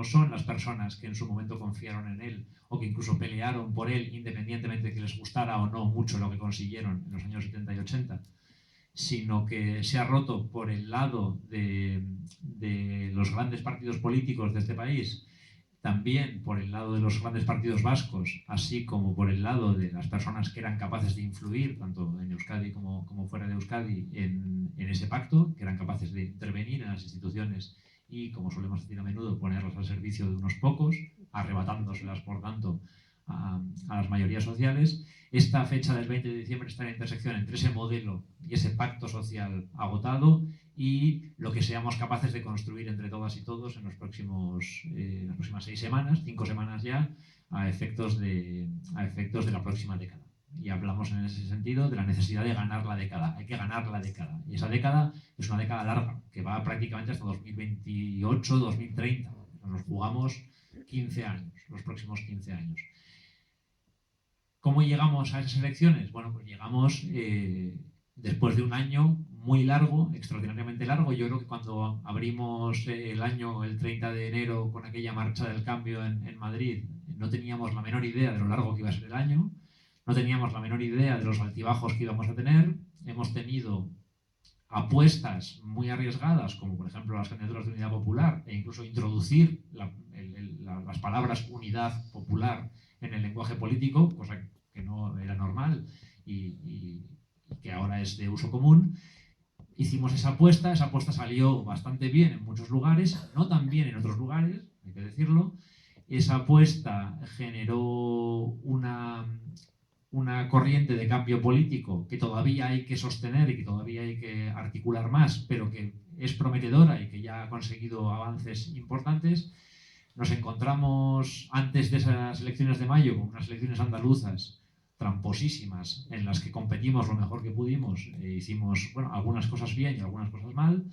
son las personas que en su momento confiaron en él o que incluso pelearon por él independientemente de que les gustara o no mucho lo que consiguieron en los años 70 y 80, sino que se ha roto por el lado de los grandes partidos políticos de este país, también por el lado de los grandes partidos vascos, así como por el lado de las personas que eran capaces de influir, tanto en Euskadi como fuera de Euskadi, en ese pacto, que eran capaces de intervenir en las instituciones y, como solemos decir a menudo, ponerlas al servicio de unos pocos, arrebatándoselas, por tanto, a las mayorías sociales. Esta fecha del 20 de diciembre está en la intersección entre ese modelo y ese pacto social agotado y lo que seamos capaces de construir entre todas y todos en las próximas 6 semanas, 5 semanas ya, a efectos de la próxima década. Y hablamos en ese sentido de la necesidad de ganar la década. Hay que ganar la década. Y esa década es una década larga, que va prácticamente hasta 2028, 2030. Nos jugamos 15 años, los próximos 15 años. ¿Cómo llegamos a esas elecciones? Bueno, pues llegamos después de un año muy largo, extraordinariamente largo. Yo creo que cuando abrimos el año, el 30 de enero, con aquella marcha del cambio en Madrid, no teníamos la menor idea de lo largo que iba a ser el año, no teníamos la menor idea de los altibajos que íbamos a tener. Hemos tenido apuestas muy arriesgadas, como por ejemplo las candidaturas de Unidad Popular, e incluso introducir las palabras unidad popular en el lenguaje político, cosa que no era normal y que ahora es de uso común. Hicimos esa apuesta salió bastante bien en muchos lugares, no tan bien en otros lugares, hay que decirlo. Esa apuesta generó una corriente de cambio político que todavía hay que sostener y que todavía hay que articular más, pero que es prometedora y que ya ha conseguido avances importantes. Nos encontramos antes de esas elecciones de mayo con unas elecciones andaluzas tramposísimas en las que competimos lo mejor que pudimos. Hicimos algunas cosas bien y algunas cosas mal.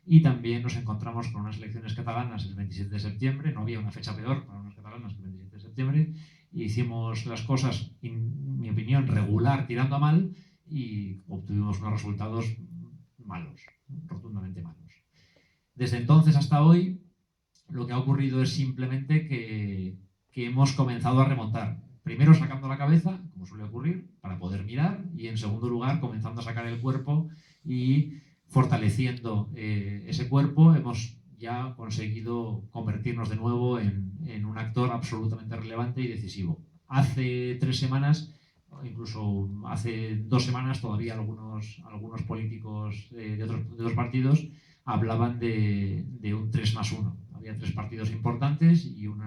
Y también nos encontramos con unas elecciones catalanas el 27 de septiembre. No había una fecha peor para unas catalanas que el 27 de septiembre. Hicimos las cosas, en mi opinión, regular, tirando a mal, y obtuvimos unos resultados malos, rotundamente malos. Desde entonces hasta hoy, lo que ha ocurrido es simplemente que hemos comenzado a remontar. Primero sacando la cabeza, como suele ocurrir, para poder mirar, y en segundo lugar comenzando a sacar el cuerpo y fortaleciendo ese cuerpo. Hemos ya conseguido convertirnos de nuevo en un actor absolutamente relevante y decisivo. Hace 3 semanas, incluso hace 2 semanas, todavía algunos políticos de otros partidos hablaban de un 3+1. Había 3 partidos importantes y un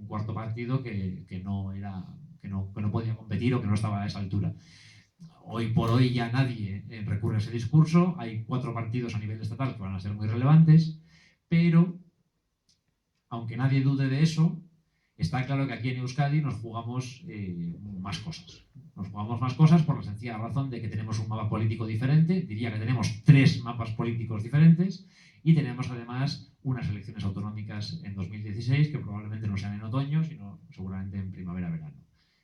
cuarto partido que no podía competir o que no estaba a esa altura. Hoy por hoy ya nadie recurre a ese discurso. Hay 4 partidos a nivel estatal que van a ser muy relevantes, pero aunque nadie dude de eso, está claro que aquí en Euskadi nos jugamos más cosas. Nos jugamos más cosas por la sencilla razón de que tenemos un mapa político diferente. Diría que tenemos 3 mapas políticos diferentes y tenemos además unas elecciones autonómicas en 2016 que probablemente no sean en otoño, sino seguramente en primavera-verano.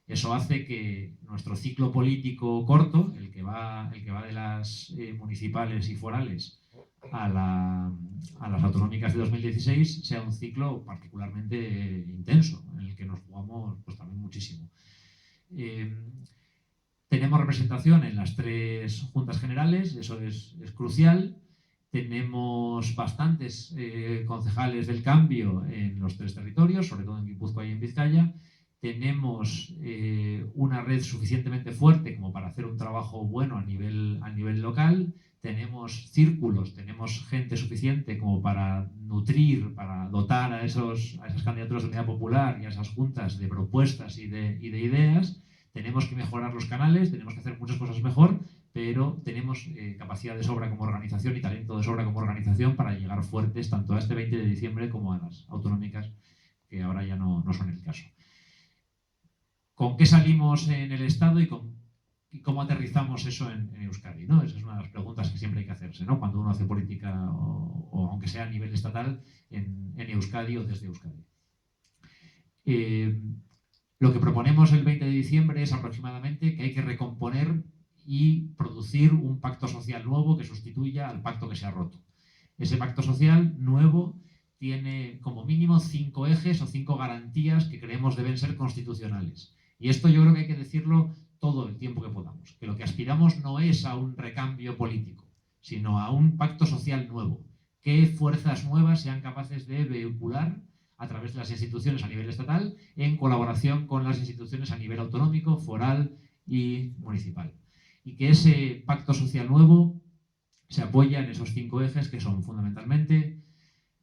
Eso hace que nuestro ciclo político corto, el que va de las municipales y forales a las autonómicas de 2016, sea un ciclo particularmente intenso, en el que nos jugamos pues también muchísimo. Tenemos representación en las 3 juntas generales, eso es crucial. Tenemos bastantes concejales del cambio en los 3 territorios, sobre todo en Guipúzcoa y en Vizcaya. Tenemos una red suficientemente fuerte como para hacer un trabajo bueno a nivel local. Tenemos círculos, tenemos gente suficiente como para nutrir, para dotar a esas candidaturas de Unidad Popular y a esas juntas de propuestas y de ideas. Tenemos que mejorar los canales, tenemos que hacer muchas cosas mejor, pero tenemos capacidad de sobra como organización y talento de sobra como organización para llegar fuertes tanto a este 20 de diciembre como a las autonómicas, que ahora ya no son el caso. ¿Con qué salimos en el Estado y cómo aterrizamos eso en Euskadi, ¿no? Esa es una de las preguntas que siempre hay que hacerse, ¿no? Cuando uno hace política, o aunque sea a nivel estatal, en Euskadi o desde Euskadi. Lo que proponemos el 20 de diciembre es aproximadamente que hay que recomponer y producir un pacto social nuevo que sustituya al pacto que se ha roto. Ese pacto social nuevo tiene como mínimo 5 ejes o 5 garantías que creemos deben ser constitucionales. Y esto yo creo que hay que decirlo todo el tiempo que podamos, que lo que aspiramos no es a un recambio político, sino a un pacto social nuevo, que fuerzas nuevas sean capaces de vehicular a través de las instituciones a nivel estatal, en colaboración con las instituciones a nivel autonómico, foral y municipal. Y que ese pacto social nuevo se apoya en esos 5 ejes, que son fundamentalmente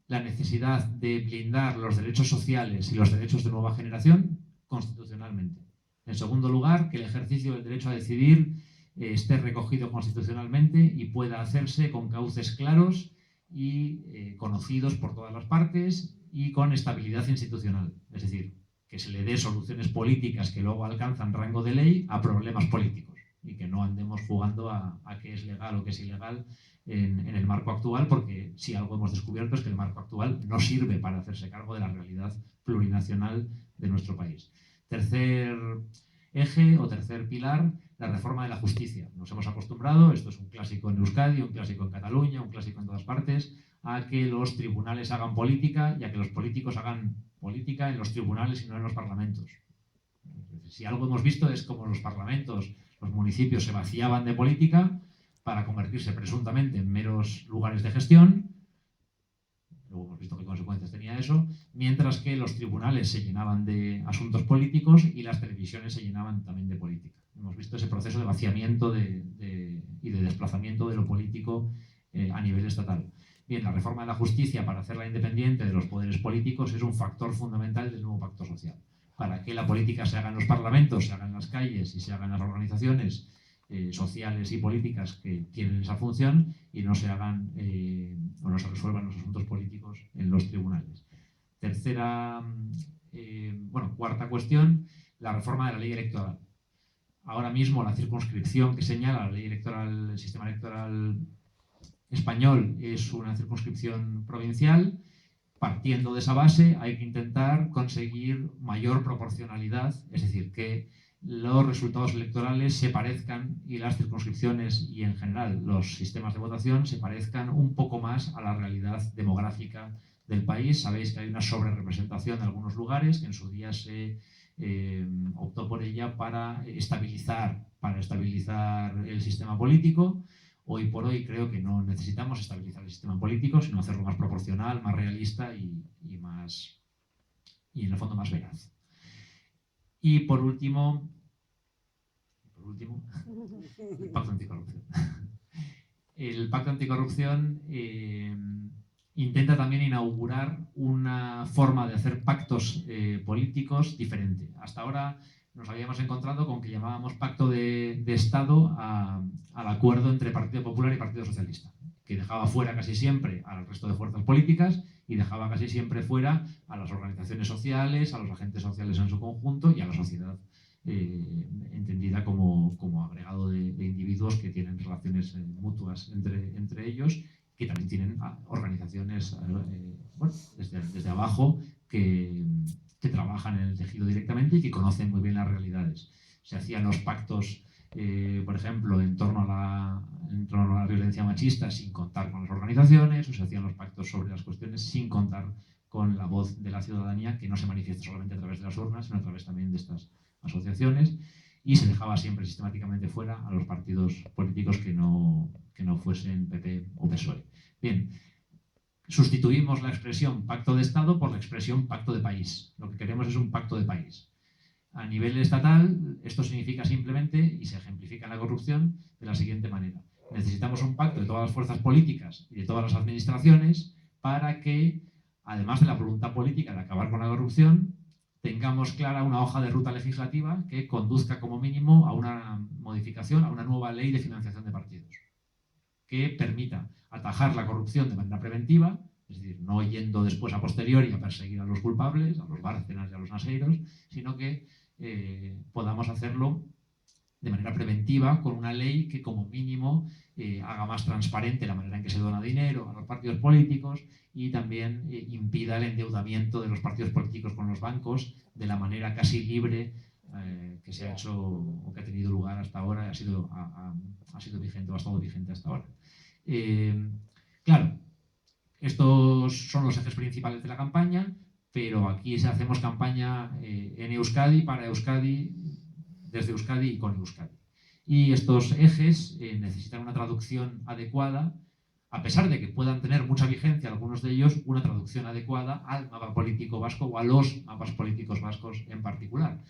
la necesidad de blindar los derechos sociales y los derechos de nueva generación constitucionalmente. En segundo lugar, que el ejercicio del derecho a decidir esté recogido constitucionalmente y pueda hacerse con cauces claros y conocidos por todas las partes y con estabilidad institucional. Es decir, que se le dé soluciones políticas que luego alcanzan rango de ley a problemas políticos y que no andemos jugando a qué es legal o qué es ilegal en el marco actual, porque si algo hemos descubierto es que el marco actual no sirve para hacerse cargo de la realidad plurinacional de nuestro país. Tercer eje o tercer pilar, la reforma de la justicia. Nos hemos acostumbrado, esto es un clásico en Euskadi, un clásico en Cataluña, un clásico en todas partes, a que los tribunales hagan política y a que los políticos hagan política en los tribunales y no en los parlamentos. Si algo hemos visto es cómo los parlamentos, los municipios se vaciaban de política para convertirse presuntamente en meros lugares de gestión. Luego hemos visto qué consecuencias tenía eso, mientras que los tribunales se llenaban de asuntos políticos y las televisiones se llenaban también de política. Hemos visto ese proceso de vaciamiento y de desplazamiento de lo político a nivel estatal. Bien, la reforma de la justicia para hacerla independiente de los poderes políticos es un factor fundamental del nuevo pacto social. Para que la política se haga en los parlamentos, se haga en las calles y se haga en las organizaciones sociales y políticas que tienen esa función y no se hagan o no se resuelvan los asuntos políticos en los tribunales. Cuarta cuestión, la reforma de la ley electoral. Ahora mismo la circunscripción que señala la ley electoral, el sistema electoral español es una circunscripción provincial. Partiendo de esa base hay que intentar conseguir mayor proporcionalidad, es decir, que los resultados electorales se parezcan y las circunscripciones y en general los sistemas de votación se parezcan un poco más a la realidad demográfica del país. Sabéis que hay una sobrerepresentación en algunos lugares, que en su día se optó por ella para estabilizar el sistema político. Hoy por hoy creo que no necesitamos estabilizar el sistema político, sino hacerlo más proporcional, más realista y en el fondo más veraz. Y por último, el pacto anticorrupción. El pacto anticorrupción intenta también inaugurar una forma de hacer pactos políticos diferente. Hasta ahora nos habíamos encontrado con que llamábamos pacto de Estado al acuerdo entre Partido Popular y Partido Socialista, que dejaba fuera casi siempre al resto de fuerzas políticas y dejaba casi siempre fuera a las organizaciones sociales, a los agentes sociales en su conjunto y a la sociedad entendida como agregado de individuos que tienen relaciones mutuas entre ellos, que también tienen organizaciones desde abajo que trabajan en el tejido directamente y que conocen muy bien las realidades. Se hacían los pactos, por ejemplo, en torno a la violencia machista sin contar con las organizaciones, o se hacían los pactos sobre las cuestiones sin contar con la voz de la ciudadanía, que no se manifiesta solamente a través de las urnas, sino a través también de estas asociaciones, y se dejaba siempre sistemáticamente fuera a los partidos políticos que no fuesen PP o PSOE. Bien, sustituimos la expresión pacto de Estado por la expresión pacto de país. Lo que queremos es un pacto de país. A nivel estatal, esto significa simplemente, y se ejemplifica en la corrupción, de la siguiente manera. Necesitamos un pacto de todas las fuerzas políticas y de todas las administraciones para que, además de la voluntad política de acabar con la corrupción, tengamos clara una hoja de ruta legislativa que conduzca como mínimo a una modificación, a una nueva ley de financiación de partidos, que permita atajar la corrupción de manera preventiva, es decir, no yendo después a posteriori a perseguir a los culpables, a los Bárcenas y a los Naseiros, sino que podamos hacerlo de manera preventiva con una ley que como mínimo haga más transparente la manera en que se dona dinero a los partidos políticos y también impida el endeudamiento de los partidos políticos con los bancos de la manera casi libre que se ha hecho o que ha tenido lugar hasta ahora, ha sido vigente o ha estado vigente hasta ahora. Claro, Estos son los ejes principales de la campaña, pero aquí hacemos campaña en Euskadi, para Euskadi, desde Euskadi y con Euskadi. Y estos ejes necesitan una traducción adecuada, a pesar de que puedan tener mucha vigencia algunos de ellos, una traducción adecuada al mapa político vasco o a los mapas políticos vascos en particular.